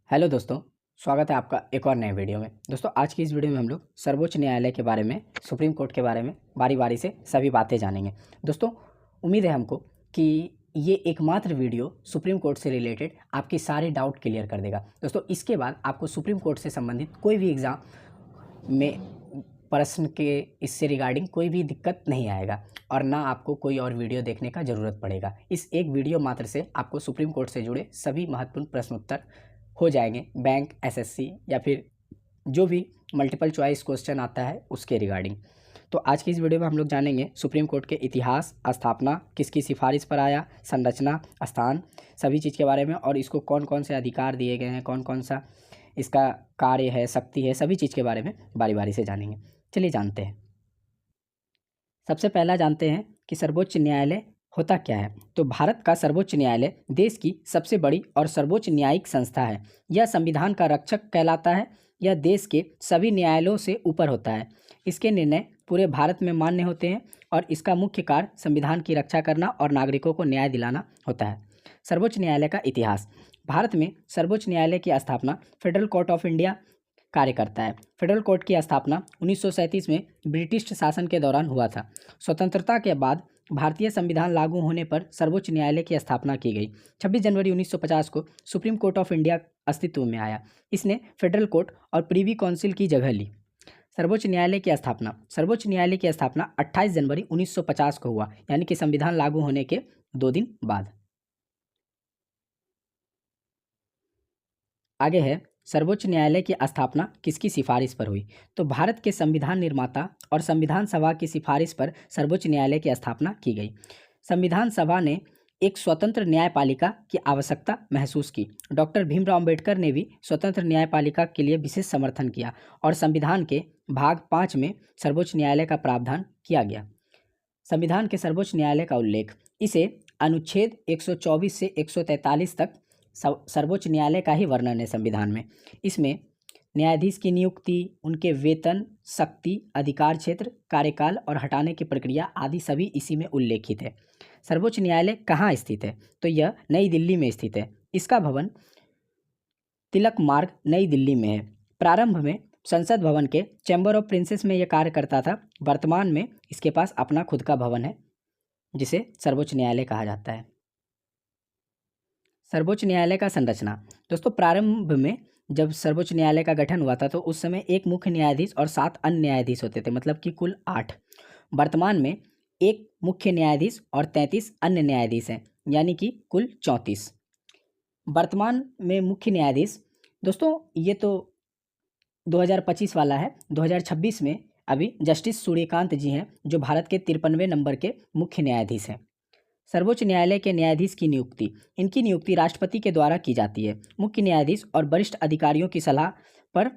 Hello दोस्तों, स्वागत है आपका एक और नए वीडियो में। दोस्तों, आज की इस वीडियो में हम लोग सर्वोच्च न्यायालय के बारे में, सुप्रीम कोर्ट के बारे में बारी बारी से सभी बातें जानेंगे। दोस्तों, उम्मीद है हमको कि ये एकमात्र वीडियो सुप्रीम कोर्ट से रिलेटेड आपकी सारे डाउट क्लियर कर देगा। दोस्तों, इसके बाद आपको सुप्रीम कोर्ट से संबंधित कोई भी एग्ज़ाम में प्रश्न के इससे रिगार्डिंग कोई भी दिक्कत नहीं आएगा और ना आपको कोई और वीडियो देखने का ज़रूरत पड़ेगा। इस एक वीडियो मात्र से आपको सुप्रीम कोर्ट से जुड़े सभी महत्वपूर्ण प्रश्न उत्तर हो जाएंगे, बैंक, एसएससी या फिर जो भी मल्टीपल चॉइस क्वेश्चन आता है उसके रिगार्डिंग। तो आज की इस वीडियो में हम लोग जानेंगे सुप्रीम कोर्ट के इतिहास, स्थापना, किसकी सिफारिश पर आया, संरचना, स्थान, सभी चीज़ के बारे में और इसको कौन कौन से अधिकार दिए गए हैं, कौन कौन सा इसका कार्य है, शक्ति है, सभी चीज़ के बारे में बारी बारी से जानेंगे। चलिए जानते हैं। सबसे पहला जानते हैं कि सर्वोच्च न्यायालय होता क्या है। तो भारत का सर्वोच्च न्यायालय देश की सबसे बड़ी और सर्वोच्च न्यायिक संस्था है। यह संविधान का रक्षक कहलाता है। यह देश के सभी न्यायालयों से ऊपर होता है। इसके निर्णय पूरे भारत में मान्य होते हैं और इसका मुख्य कार्य संविधान की रक्षा करना और नागरिकों को न्याय दिलाना होता है। सर्वोच्च न्यायालय का इतिहास। भारत में सर्वोच्च न्यायालय की स्थापना फेडरल कोर्ट ऑफ इंडिया कार्य करता है। फेडरल कोर्ट की स्थापना 1937 में ब्रिटिश शासन के दौरान हुआ था। स्वतंत्रता के बाद भारतीय संविधान लागू होने पर सर्वोच्च न्यायालय की स्थापना की गई। 26 जनवरी 1950 को सुप्रीम कोर्ट ऑफ इंडिया अस्तित्व में आया। इसने फेडरल कोर्ट और प्रीवी काउंसिल की जगह ली। सर्वोच्च न्यायालय की स्थापना। सर्वोच्च न्यायालय की स्थापना 28 जनवरी 1950 को हुआ, यानी कि संविधान लागू होने के 2 दिन बाद। आगे है सर्वोच्च न्यायालय की स्थापना किसकी सिफारिश पर हुई। तो भारत के संविधान निर्माता और संविधान सभा की सिफारिश पर सर्वोच्च न्यायालय की स्थापना की गई। संविधान सभा ने एक स्वतंत्र न्यायपालिका की आवश्यकता महसूस की। डॉक्टर भीमराव अंबेडकर ने भी स्वतंत्र न्यायपालिका के लिए विशेष समर्थन किया और संविधान के भाग 5 में सर्वोच्च न्यायालय का प्रावधान किया गया। संविधान के सर्वोच्च न्यायालय का उल्लेख। इसे अनुच्छेद 124 से 143 तक सर्वोच्च न्यायालय का ही वर्णन है संविधान में। इसमें न्यायाधीश की नियुक्ति, उनके वेतन, शक्ति, अधिकार क्षेत्र, कार्यकाल और हटाने की प्रक्रिया आदि सभी इसी में उल्लेखित है। सर्वोच्च न्यायालय कहाँ स्थित है। तो यह नई दिल्ली में स्थित है। इसका भवन तिलक मार्ग, नई दिल्ली में है। प्रारंभ में संसद भवन के चैम्बर ऑफ प्रिंसेस में यह कार्य करता था। वर्तमान में इसके पास अपना खुद का भवन है जिसे सर्वोच्च न्यायालय कहा जाता है। सर्वोच्च न्यायालय का संरचना। दोस्तों, प्रारंभ में जब सर्वोच्च न्यायालय का गठन हुआ था तो उस समय एक मुख्य न्यायाधीश और 7 अन्य न्यायाधीश होते थे, मतलब कि कुल 8। वर्तमान में एक मुख्य न्यायाधीश और 33 अन्य न्यायाधीश हैं, यानी कि कुल 34। वर्तमान में मुख्य न्यायाधीश, दोस्तों ये तो 2025 वाला है। 2026 में अभी जस्टिस सूर्यकांत जी हैं जो भारत के 53वें नंबर के मुख्य न्यायाधीश हैं। सर्वोच्च न्यायालय के न्यायाधीश की नियुक्ति। इनकी नियुक्ति राष्ट्रपति के द्वारा की जाती है। मुख्य न्यायाधीश और वरिष्ठ अधिकारियों की सलाह पर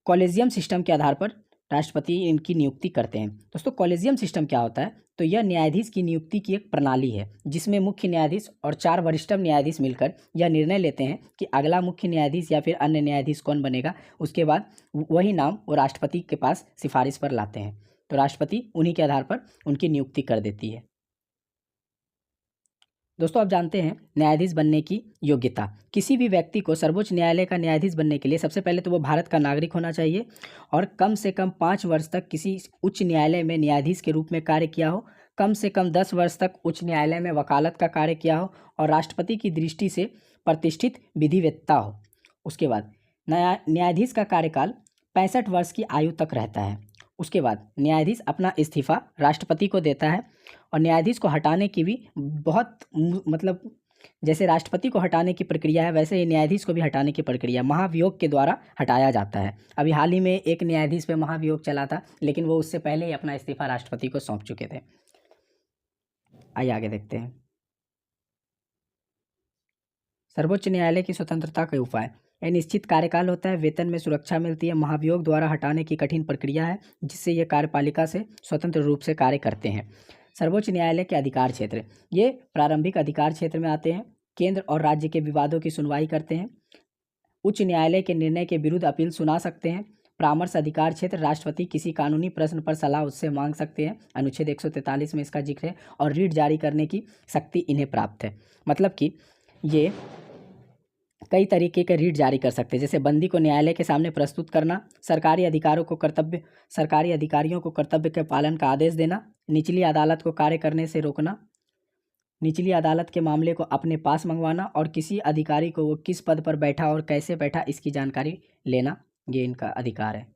कॉलेजियम सिस्टम के आधार पर राष्ट्रपति इनकी नियुक्ति करते हैं। दोस्तों, कॉलेजियम सिस्टम क्या होता है। तो यह न्यायाधीश की नियुक्ति की एक प्रणाली है जिसमें मुख्य न्यायाधीश और 4 वरिष्ठतम न्यायाधीश मिलकर यह निर्णय लेते हैं कि अगला मुख्य न्यायाधीश या फिर अन्य न्यायाधीश कौन बनेगा। उसके बाद वही नाम वो राष्ट्रपति के पास सिफारिश पर लाते हैं, तो राष्ट्रपति उन्हीं के आधार पर उनकी नियुक्ति कर देती है। दोस्तों, आप जानते हैं न्यायाधीश बनने की योग्यता। किसी भी व्यक्ति को सर्वोच्च न्यायालय का न्यायाधीश बनने के लिए सबसे पहले तो वो भारत का नागरिक होना चाहिए और कम से कम 5 वर्ष तक किसी उच्च न्यायालय में न्यायाधीश के रूप में कार्य किया हो, कम से कम 10 वर्ष तक उच्च न्यायालय में वकालत का कार्य किया हो और राष्ट्रपति की दृष्टि से प्रतिष्ठित विधिवेत्ता हो। उसके बाद न्यायाधीश का कार्यकाल 65 वर्ष की आयु तक रहता है। उसके बाद न्यायाधीश अपना इस्तीफा राष्ट्रपति को देता है और न्यायाधीश को हटाने की भी बहुत मतलब जैसे राष्ट्रपति को हटाने की प्रक्रिया है वैसे ही न्यायाधीश को भी हटाने की प्रक्रिया महाभियोग के द्वारा हटाया जाता है। अभी हाल ही में एक न्यायाधीश पे महाभियोग चला था, लेकिन वो उससे पहले ही अपना इस्तीफा राष्ट्रपति को सौंप चुके थे। आइए आगे देखते हैं। सर्वोच्च न्यायालय की स्वतंत्रता के उपाय। यह निश्चित कार्यकाल होता है, वेतन में सुरक्षा मिलती है, महाभियोग द्वारा हटाने की कठिन प्रक्रिया है जिससे ये कार्यपालिका से स्वतंत्र रूप से कार्य करते हैं। सर्वोच्च न्यायालय के अधिकार क्षेत्र। ये प्रारंभिक अधिकार क्षेत्र में आते हैं। केंद्र और राज्य के विवादों की सुनवाई करते हैं। उच्च न्यायालय के निर्णय के विरुद्ध अपील सुना सकते हैं। परामर्श अधिकार क्षेत्र। राष्ट्रपति किसी कानूनी प्रश्न पर सलाह उससे मांग सकते हैं, अनुच्छेद 143 में इसका जिक्र है। और रीट जारी करने की शक्ति इन्हें प्राप्त है। मतलब कि ये कई तरीके के रीट जारी कर सकते हैं, जैसे बंदी को न्यायालय के सामने प्रस्तुत करना, सरकारी अधिकारियों को कर्तव्य के पालन का आदेश देना, निचली अदालत को कार्य करने से रोकना, निचली अदालत के मामले को अपने पास मंगवाना, और किसी अधिकारी को वो किस पद पर बैठा और कैसे बैठा इसकी जानकारी लेना, ये इनका अधिकार है।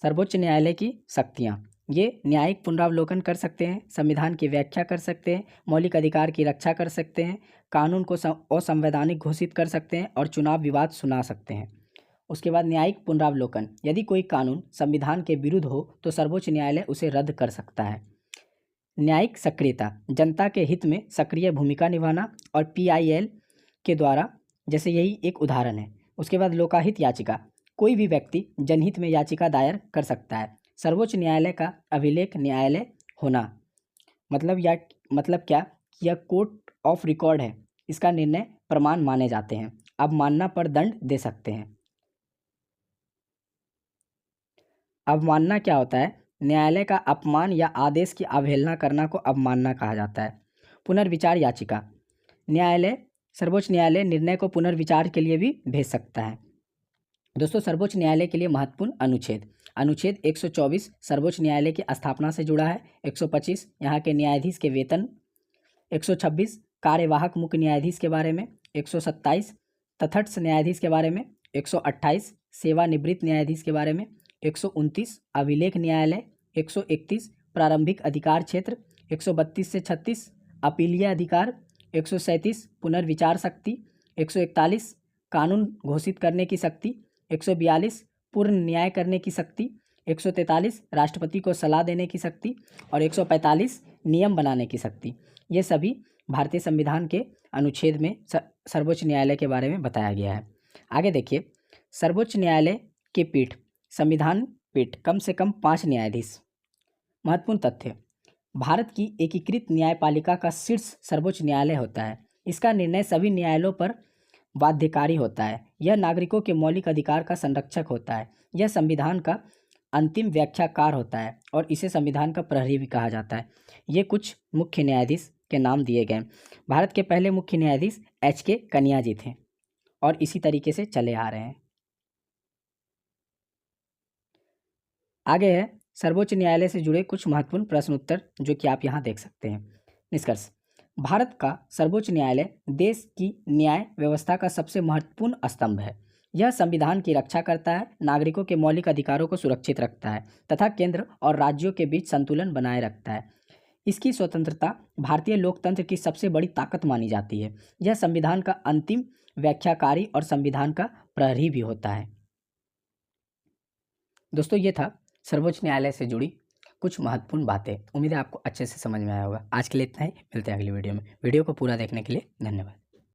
सर्वोच्च न्यायालय की शक्तियाँ, ये न्यायिक पुनरावलोकन कर सकते हैं, संविधान की व्याख्या कर सकते हैं, मौलिक अधिकार की रक्षा कर सकते हैं, कानून को असंवैधानिक घोषित कर सकते हैं और चुनाव विवाद सुना सकते हैं। उसके बाद न्यायिक पुनरावलोकन, यदि कोई कानून संविधान के विरुद्ध हो तो सर्वोच्च न्यायालय उसे रद्द कर सकता है। न्यायिक सक्रियता, जनता के हित में सक्रिय भूमिका निभाना और PIL के द्वारा, जैसे यही एक उदाहरण है। उसके बाद लोकाहित याचिका, कोई भी व्यक्ति जनहित में याचिका दायर कर सकता है। सर्वोच्च न्यायालय का अभिलेख न्यायालय होना, मतलब क्या, यह कोर्ट ऑफ रिकॉर्ड है, इसका निर्णय प्रमाण माने जाते हैं, अवमानना पर दंड दे सकते हैं। अवमानना क्या होता है? न्यायालय का अपमान या आदेश की अवहेलना करना को अवमानना कहा जाता है। पुनर्विचार याचिका, सर्वोच्च न्यायालय निर्णय को पुनर्विचार के लिए भी भेज सकता है। दोस्तों, सर्वोच्च न्यायालय के लिए महत्वपूर्ण अनुच्छेद 124 सर्वोच्च न्यायालय की स्थापना से जुड़ा है। 125 यहाँ के न्यायाधीश के वेतन, 126 कार्यवाहक मुख्य न्यायाधीश के बारे में, 127 तटस्थ न्यायाधीश के बारे में, 128 सेवानिवृत्त न्यायाधीश के बारे में, 129 अभिलेख न्यायालय, 131 प्रारंभिक अधिकार क्षेत्र, 132 से 36 अपीलीय अधिकार, 137 पुनर्विचार शक्ति, 141 कानून घोषित करने की शक्ति, 142 पूर्ण न्याय करने की शक्ति, 143 राष्ट्रपति को सलाह देने की शक्ति और 145 नियम बनाने की शक्ति। ये सभी भारतीय संविधान के अनुच्छेद में सर्वोच्च न्यायालय के बारे में बताया गया है। आगे देखिए, सर्वोच्च न्यायालय की पीठ, संविधान पीठ, कम से कम 5 न्यायाधीश। महत्वपूर्ण तथ्य, भारत की एकीकृत न्यायपालिका का शीर्ष सर्वोच्च न्यायालय होता है। इसका निर्णय सभी न्यायालयों पर बाध्यकारी होता है। यह नागरिकों के मौलिक अधिकार का संरक्षक होता है। यह संविधान का अंतिम व्याख्याकार होता है और इसे संविधान का प्रहरी भी कहा जाता है। ये कुछ मुख्य न्यायाधीश के नाम दिए गए। भारत के पहले मुख्य न्यायाधीश HK कनिया जी थे और इसी तरीके से चले आ रहे हैं। आगे है सर्वोच्च न्यायालय से जुड़े कुछ महत्वपूर्ण प्रश्न उत्तर, जो कि आप यहाँ देख सकते हैं। निष्कर्ष, भारत का सर्वोच्च न्यायालय देश की न्याय व्यवस्था का सबसे महत्वपूर्ण स्तंभ है। यह संविधान की रक्षा करता है, नागरिकों के मौलिक अधिकारों को सुरक्षित रखता है तथा केंद्र और राज्यों के बीच संतुलन बनाए रखता है। इसकी स्वतंत्रता भारतीय लोकतंत्र की सबसे बड़ी ताकत मानी जाती है। यह संविधान का अंतिम व्याख्याकारी और संविधान का प्रहरी भी होता है। दोस्तों, ये था सर्वोच्च न्यायालय से जुड़ी कुछ महत्वपूर्ण बातें। उम्मीद है आपको अच्छे से समझ में आया होगा। आज के लिए इतना ही, मिलते हैं अगली वीडियो में। वीडियो को पूरा देखने के लिए धन्यवाद।